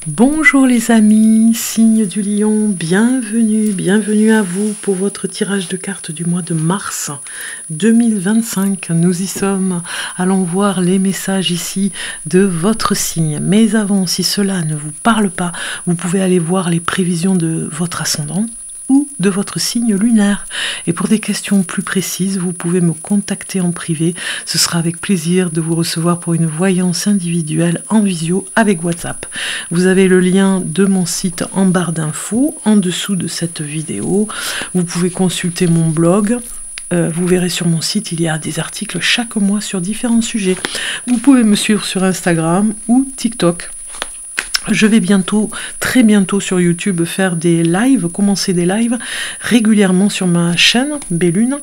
Bonjour les amis, signe du lion, bienvenue à vous pour votre tirage de cartes du mois de mars 2025. Nous y sommes, allons voir les messages ici de votre signe. Mais avant, si cela ne vous parle pas, vous pouvez aller voir les prévisions de votre ascendant ou de votre signe lunaire. Et pour des questions plus précises, vous pouvez me contacter en privé. Ce sera avec plaisir de vous recevoir pour une voyance individuelle en visio avec WhatsApp. Vous avez le lien de mon site en barre d'infos, en dessous de cette vidéo. Vous pouvez consulter mon blog. Vous verrez sur mon site, il y a des articles chaque mois sur différents sujets. Vous pouvez me suivre sur Instagram ou TikTok. Je vais très bientôt sur YouTube faire des lives, commencer des lives régulièrement sur ma chaîne Bellune.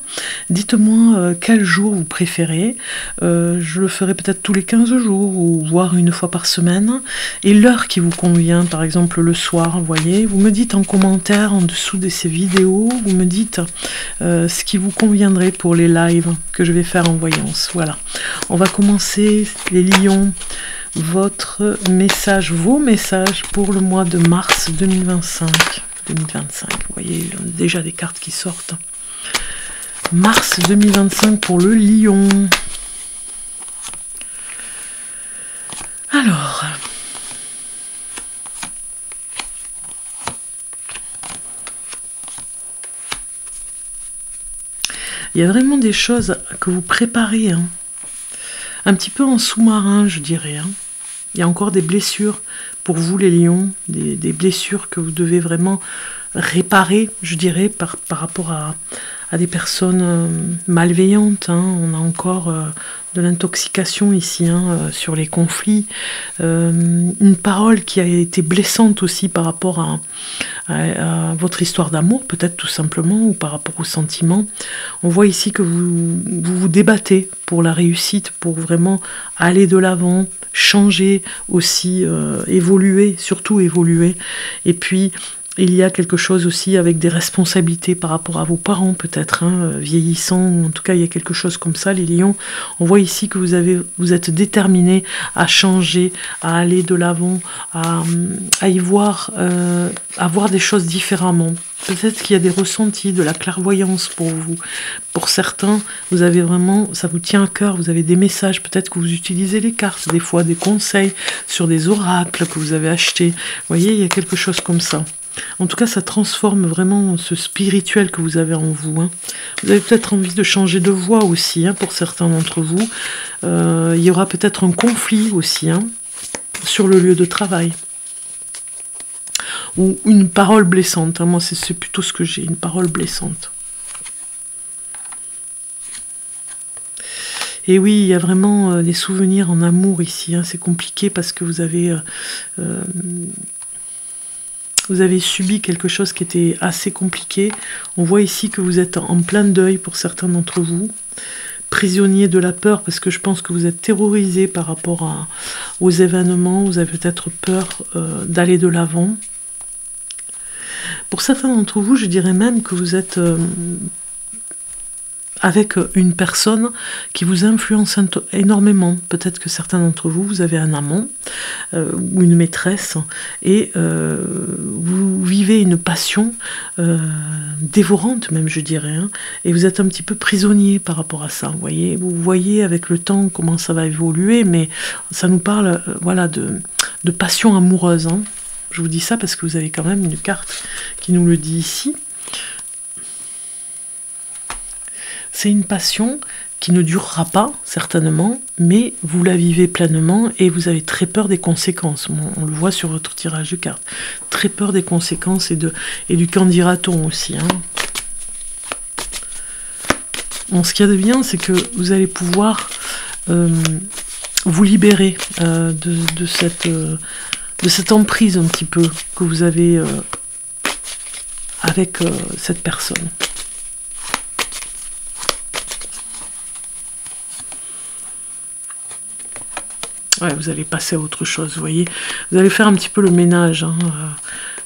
Dites-moi quel jour vous préférez. Je le ferai peut-être tous les 15 jours ou voire une fois par semaine. Et l'heure qui vous convient, par exemple le soir, vous voyez. Vous me dites en commentaire en dessous de ces vidéos, vous me dites ce qui vous conviendrait pour les lives que je vais faire en voyance. Voilà. On va commencer les lions. Vos messages pour le mois de mars 2025. Vous voyez, déjà des cartes qui sortent. Mars 2025 pour le lion. Alors, il y a vraiment des choses que vous préparez, hein. Un petit peu en sous-marin, je dirais, hein. Il y a encore des blessures pour vous les lions, des blessures que vous devez vraiment réparer, je dirais, par rapport à des personnes malveillantes, hein. On a encore de l'intoxication ici, hein, sur les conflits. Une parole qui a été blessante aussi par rapport à votre histoire d'amour, peut-être tout simplement, ou par rapport aux sentiments. On voit ici que vous débattez pour la réussite, pour vraiment aller de l'avant, changer aussi, évoluer, surtout évoluer. Et puis, il y a quelque chose aussi avec des responsabilités par rapport à vos parents, peut-être, hein, vieillissants. En tout cas, il y a quelque chose comme ça, les lions. On voit ici que vous êtes déterminés à changer, à aller de l'avant, à y voir, à voir des choses différemment. Peut-être qu'il y a des ressentis, de la clairvoyance pour vous. Pour certains, vous avez vraiment, ça vous tient à cœur, vous avez des messages, peut-être que vous utilisez les cartes, des fois des conseils sur des oracles que vous avez achetés. Vous voyez, il y a quelque chose comme ça. En tout cas, ça transforme vraiment ce spirituel que vous avez en vous, hein. Vous avez peut-être envie de changer de voie aussi, hein, pour certains d'entre vous. Il y aura peut-être un conflit aussi, hein, sur le lieu de travail. Ou une parole blessante, hein. Moi c'est plutôt ce que j'ai, une parole blessante. Et oui, il y a vraiment des souvenirs en amour ici, hein. C'est compliqué parce que vous avez subi quelque chose qui était assez compliqué. On voit ici que vous êtes en plein deuil pour certains d'entre vous. Prisonnier de la peur, parce que je pense que vous êtes terrorisé par rapport aux événements. Vous avez peut-être peur d'aller de l'avant. Pour certains d'entre vous, je dirais même que vous êtes avec une personne qui vous influence énormément. Peut-être que certains d'entre vous, vous avez un amant ou une maîtresse et vous vivez une passion dévorante même, je dirais, hein, et vous êtes un petit peu prisonnier par rapport à ça. Vous voyez avec le temps comment ça va évoluer, mais ça nous parle voilà, de passion amoureuse, hein. Je vous dis ça parce que vous avez quand même une carte qui nous le dit ici. C'est une passion qui ne durera pas, certainement, mais vous la vivez pleinement et vous avez très peur des conséquences. On le voit sur votre tirage de cartes. Très peur des conséquences et du qu'en dira-t-on aussi, hein. Bon, ce qu'il y a de bien, c'est que vous allez pouvoir vous libérer de cette emprise un petit peu que vous avez avec cette personne. Ouais, vous allez passer à autre chose, vous voyez. Vous allez faire un petit peu le ménage, hein.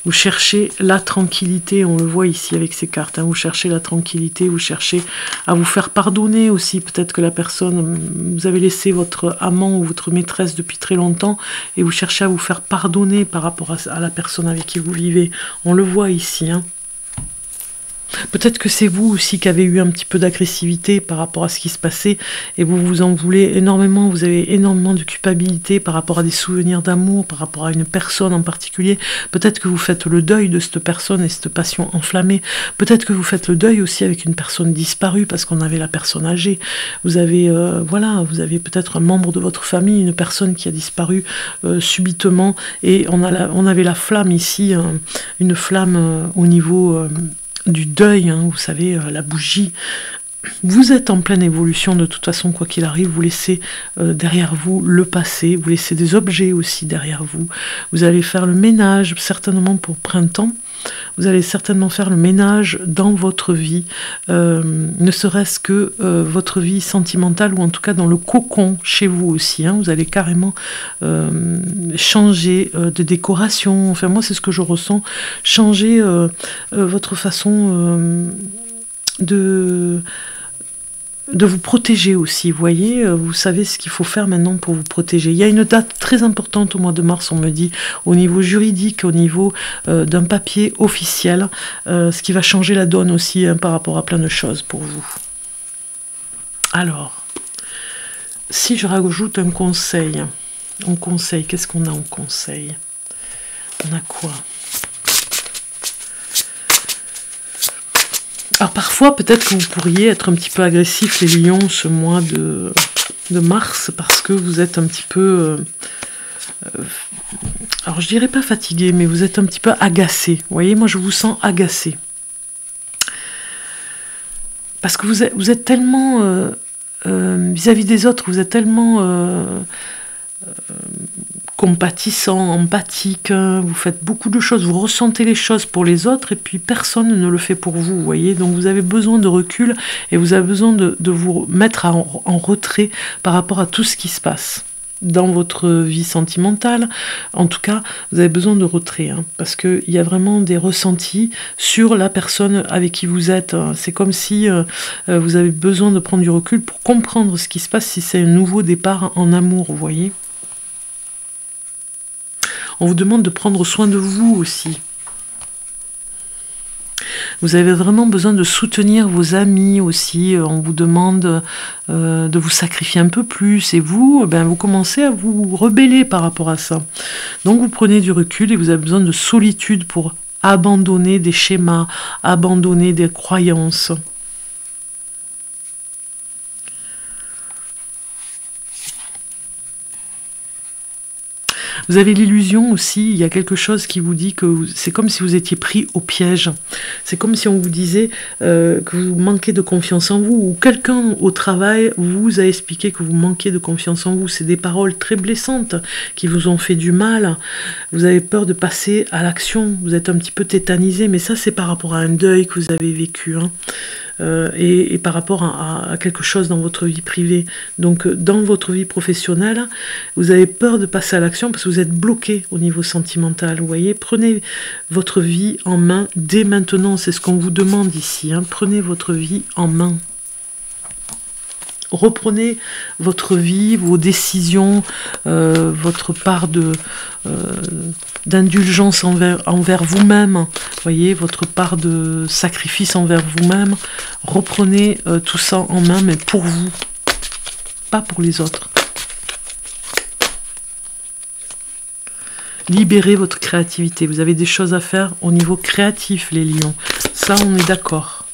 Vous cherchez la tranquillité, on le voit ici avec ces cartes, hein, vous cherchez la tranquillité, vous cherchez à vous faire pardonner aussi. Peut-être que la personne, vous avez laissé votre amant ou votre maîtresse depuis très longtemps et vous cherchez à vous faire pardonner par rapport à la personne avec qui vous vivez. On le voit ici, hein. Peut-être que c'est vous aussi qui avez eu un petit peu d'agressivité par rapport à ce qui se passait et vous vous en voulez énormément, vous avez énormément de culpabilité par rapport à des souvenirs d'amour, par rapport à une personne en particulier. Peut-être que vous faites le deuil de cette personne et cette passion enflammée. Peut-être que vous faites le deuil aussi avec une personne disparue parce qu'on avait la personne âgée. Vous avez, voilà, vous avez peut-être un membre de votre famille, une personne qui a disparu subitement et on avait la flamme ici, une flamme au niveau... du deuil, hein, vous savez, la bougie. Vous êtes en pleine évolution de toute façon, quoi qu'il arrive, vous laissez derrière vous le passé, vous laissez des objets aussi derrière vous. Vous allez faire le ménage, certainement pour printemps, vous allez certainement faire le ménage dans votre vie, ne serait-ce que votre vie sentimentale, ou en tout cas dans le cocon chez vous aussi, hein. Vous allez carrément changer de décoration, enfin moi c'est ce que je ressens, changer votre façon de vous protéger aussi, vous voyez, vous savez ce qu'il faut faire maintenant pour vous protéger. Il y a une date très importante au mois de mars, on me dit, au niveau juridique, au niveau d'un papier officiel, ce qui va changer la donne aussi, hein, par rapport à plein de choses pour vous. Alors, si je rajoute un conseil, qu'est-ce qu'on a en conseil? On a quoi? Alors parfois, peut-être que vous pourriez être un petit peu agressif, les lions, ce mois de mars, parce que vous êtes un petit peu... alors je dirais pas fatigué, mais vous êtes un petit peu agacé. Vous voyez, moi je vous sens agacé. Parce que vous êtes tellement... vis-à-vis des autres, vous êtes tellement... compatissant, empathique, hein, vous faites beaucoup de choses, vous ressentez les choses pour les autres et puis personne ne le fait pour vous, vous voyez, donc vous avez besoin de recul et vous avez besoin de vous mettre en retrait par rapport à tout ce qui se passe dans votre vie sentimentale. En tout cas, vous avez besoin de retrait, hein, parce qu'il y a vraiment des ressentis sur la personne avec qui vous êtes. C'est comme si vous avez besoin de prendre du recul pour comprendre ce qui se passe si c'est un nouveau départ en amour, vous voyez. On vous demande de prendre soin de vous aussi. Vous avez vraiment besoin de soutenir vos amis aussi. On vous demande de vous sacrifier un peu plus. Et vous, vous commencez à vous rebeller par rapport à ça. Donc vous prenez du recul et vous avez besoin de solitude pour abandonner des schémas, abandonner des croyances. Vous avez l'illusion aussi, il y a quelque chose qui vous dit que c'est comme si vous étiez pris au piège. C'est comme si on vous disait que vous manquez de confiance en vous, ou quelqu'un au travail vous a expliqué que vous manquez de confiance en vous. C'est des paroles très blessantes qui vous ont fait du mal. Vous avez peur de passer à l'action, vous êtes un petit peu tétanisé, mais ça c'est par rapport à un deuil que vous avez vécu, hein. Et par rapport à quelque chose dans votre vie privée. Donc dans votre vie professionnelle, vous avez peur de passer à l'action parce que vous êtes bloqué au niveau sentimental. Vous voyez, prenez votre vie en main dès maintenant, c'est ce qu'on vous demande ici, hein. Prenez votre vie en main. Reprenez votre vie, vos décisions, votre part d'indulgence envers vous-même, voyez, votre part de sacrifice envers vous-même. Reprenez tout ça en main, mais pour vous, pas pour les autres. Libérez votre créativité. Vous avez des choses à faire au niveau créatif, les lions. Ça, on est d'accord.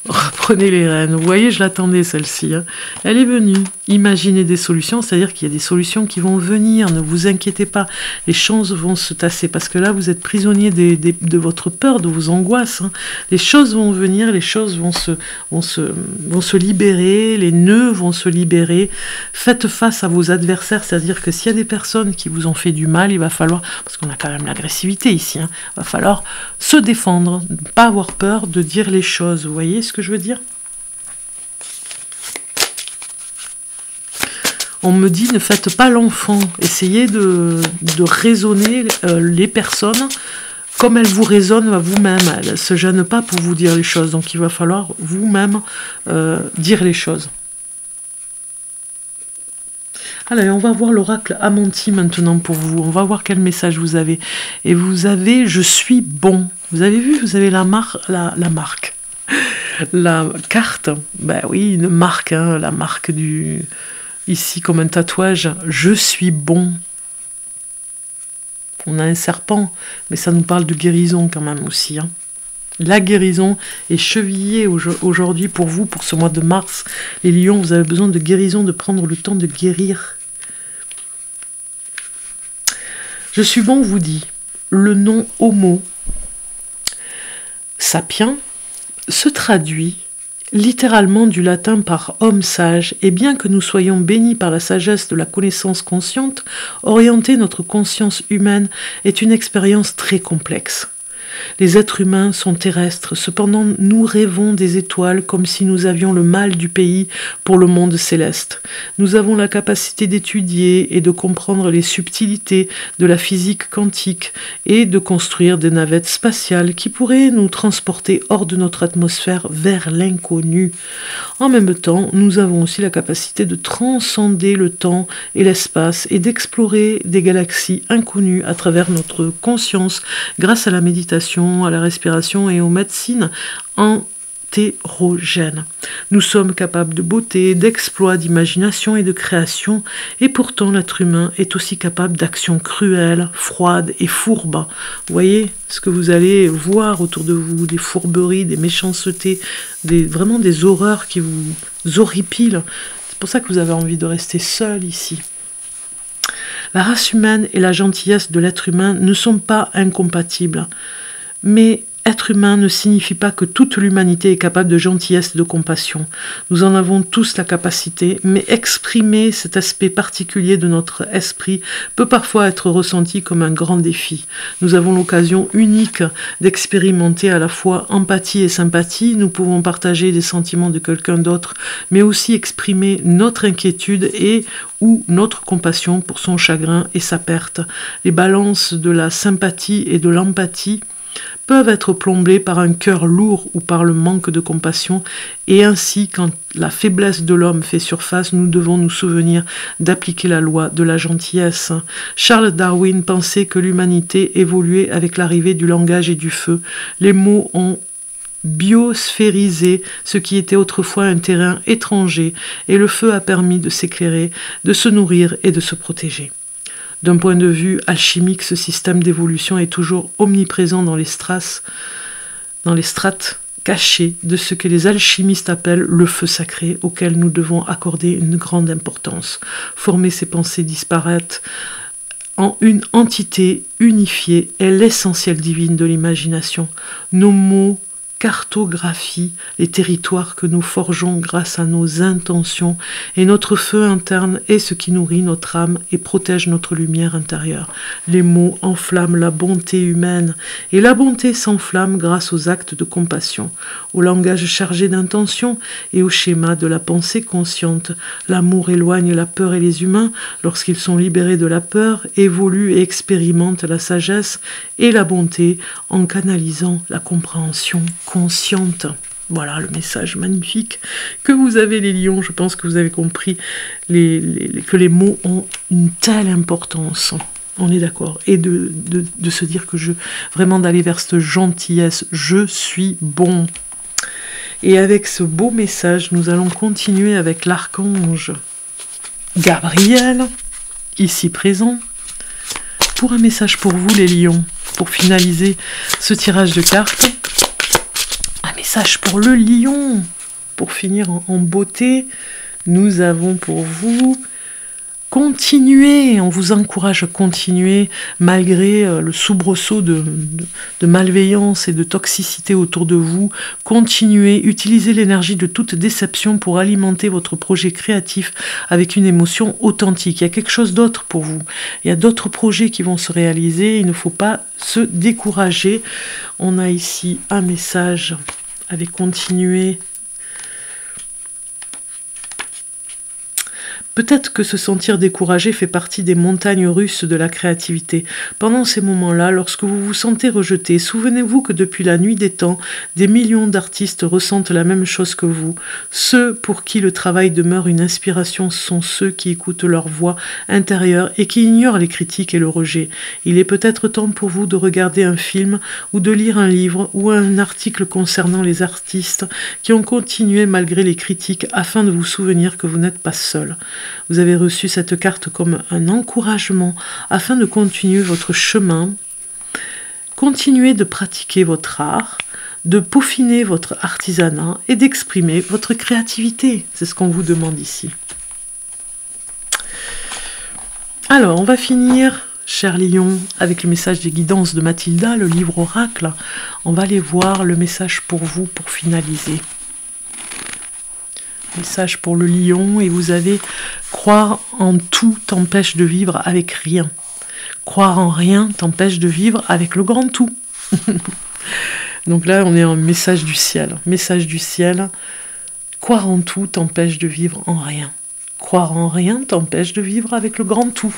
Reprenez les rênes. Vous voyez, je l'attendais celle-ci, hein. Elle est venue. Imaginez des solutions, c'est-à-dire qu'il y a des solutions qui vont venir. Ne vous inquiétez pas. Les choses vont se tasser parce que là, vous êtes prisonnier de votre peur, de vos angoisses, hein. Les choses vont venir, les choses vont se libérer, les nœuds vont se libérer. Faites face à vos adversaires, c'est-à-dire que s'il y a des personnes qui vous ont fait du mal, il va falloir, parce qu'on a quand même l'agressivité ici, hein, il va falloir se défendre, ne pas avoir peur de dire les choses. Vous voyez ce que je veux dire? On me dit, ne faites pas l'enfant. Essayez de raisonner les personnes comme elle vous résonne à vous-même, elle ne se gêne pas pour vous dire les choses, donc il va falloir vous-même dire les choses. Allez, on va voir l'oracle Amanti maintenant pour vous. On va voir quel message vous avez. Et vous avez « Je suis bon ». Vous avez vu, vous avez la marque. La carte, ben oui, une marque, hein, la marque du... Ici, comme un tatouage, « Je suis bon ». On a un serpent, mais ça nous parle de guérison quand même aussi. Hein. La guérison est chevillée aujourd'hui pour vous, pour ce mois de mars. Les lions, vous avez besoin de guérison, de prendre le temps de guérir. Je suis bon, vous dit, le nom Homo sapiens se traduit littéralement du latin par homme sage, et bien que nous soyons bénis par la sagesse de la connaissance consciente, orienter notre conscience humaine est une expérience très complexe. Les êtres humains sont terrestres, cependant nous rêvons des étoiles comme si nous avions le mal du pays pour le monde céleste. Nous avons la capacité d'étudier et de comprendre les subtilités de la physique quantique et de construire des navettes spatiales qui pourraient nous transporter hors de notre atmosphère vers l'inconnu. En même temps, nous avons aussi la capacité de transcender le temps et l'espace et d'explorer des galaxies inconnues à travers notre conscience grâce à la méditation, à la respiration et aux médecines entérogènes. Nous sommes capables de beauté, d'exploits, d'imagination et de création, et pourtant l'être humain est aussi capable d'actions cruelles, froides et fourbes. Vous voyez ce que vous allez voir autour de vous, des fourberies, des méchancetés, vraiment des horreurs qui vous horripilent. C'est pour ça que vous avez envie de rester seul ici. La race humaine et la gentillesse de l'être humain ne sont pas incompatibles. Mais être humain ne signifie pas que toute l'humanité est capable de gentillesse et de compassion. Nous en avons tous la capacité, mais exprimer cet aspect particulier de notre esprit peut parfois être ressenti comme un grand défi. Nous avons l'occasion unique d'expérimenter à la fois empathie et sympathie. Nous pouvons partager des sentiments de quelqu'un d'autre, mais aussi exprimer notre inquiétude et ou notre compassion pour son chagrin et sa perte. Les balances de la sympathie et de l'empathie peuvent être plombés par un cœur lourd ou par le manque de compassion, et ainsi, quand la faiblesse de l'homme fait surface, nous devons nous souvenir d'appliquer la loi de la gentillesse. Charles Darwin pensait que l'humanité évoluait avec l'arrivée du langage et du feu. Les mots ont biosphérisé ce qui était autrefois un terrain étranger, et le feu a permis de s'éclairer, de se nourrir et de se protéger. D'un point de vue alchimique, ce système d'évolution est toujours omniprésent dans les strates cachées de ce que les alchimistes appellent le feu sacré, auquel nous devons accorder une grande importance. Former ces pensées disparates en une entité unifiée est l'essentiel divine de l'imagination. Nos mots cartographie les territoires que nous forgeons grâce à nos intentions, et notre feu interne est ce qui nourrit notre âme et protège notre lumière intérieure. Les mots enflamment la bonté humaine, et la bonté s'enflamme grâce aux actes de compassion, au langage chargé d'intention et au schéma de la pensée consciente. L'amour éloigne la peur, et les humains, lorsqu'ils sont libérés de la peur, évoluent et expérimentent la sagesse et la bonté en canalisant la compréhension consciente. Voilà le message magnifique que vous avez, les lions. Je pense que vous avez compris que les mots ont une telle importance. On est d'accord. Et de se dire que vraiment d'aller vers cette gentillesse. Je suis bon. Et avec ce beau message, nous allons continuer avec l'archange Gabriel, ici présent, pour un message pour vous, les lions, pour finaliser ce tirage de cartes. Un message pour le lion. Pour finir en beauté, nous avons pour vous continuer. On vous encourage à continuer malgré le soubresaut de malveillance et de toxicité autour de vous. Continuez, utilisez l'énergie de toute déception pour alimenter votre projet créatif avec une émotion authentique. Il y a quelque chose d'autre pour vous. Il y a d'autres projets qui vont se réaliser. Il ne faut pas se décourager. On a ici un message avec continuer. Peut-être que se sentir découragé fait partie des montagnes russes de la créativité. Pendant ces moments-là, lorsque vous vous sentez rejeté, souvenez-vous que depuis la nuit des temps, des millions d'artistes ressentent la même chose que vous. Ceux pour qui le travail demeure une inspiration sont ceux qui écoutent leur voix intérieure et qui ignorent les critiques et le rejet. Il est peut-être temps pour vous de regarder un film ou de lire un livre ou un article concernant les artistes qui ont continué malgré les critiques afin de vous souvenir que vous n'êtes pas seul. Vous avez reçu cette carte comme un encouragement afin de continuer votre chemin, continuer de pratiquer votre art, de peaufiner votre artisanat et d'exprimer votre créativité. C'est ce qu'on vous demande ici. Alors, on va finir, cher lion, avec le message des guidances de Mathilda, le livre oracle. On va aller voir le message pour vous pour finaliser. Message pour le lion, et vous avez « Croire en tout t'empêche de vivre avec rien. Croire en rien t'empêche de vivre avec le grand tout. » Donc là, on est en message du ciel. Message du ciel. Croire en tout t'empêche de vivre en rien. Croire en rien t'empêche de vivre avec le grand tout.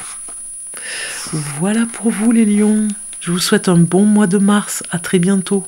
Voilà pour vous les lions. Je vous souhaite un bon mois de mars. À très bientôt.